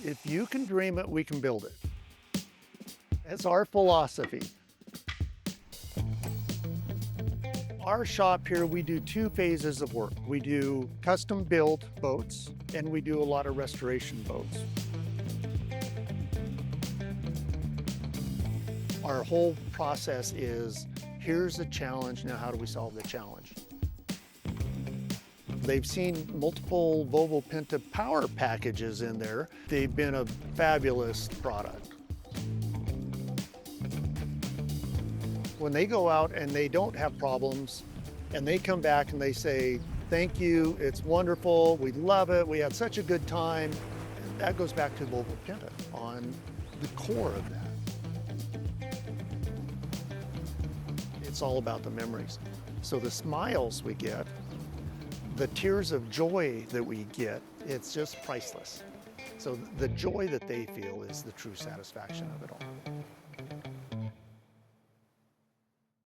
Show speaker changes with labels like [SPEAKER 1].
[SPEAKER 1] If you can dream it, we can build it. That's our philosophy. Our shop here, we do two phases of work. We do custom build boats and we do a lot of restoration boats. Our whole process is, here's a challenge, now how do we solve the challenge? They've seen multiple Volvo Penta power packages in there. They've been a fabulous product. When they go out and they don't have problems, and they come back and they say, thank you, it's wonderful, we love it, we had such a good time, and that goes back to Volvo Penta on the core of that. It's all about the memories. So the smiles we get, the tears of joy that we get, it's just priceless. So the joy that they feel is the true satisfaction of it all.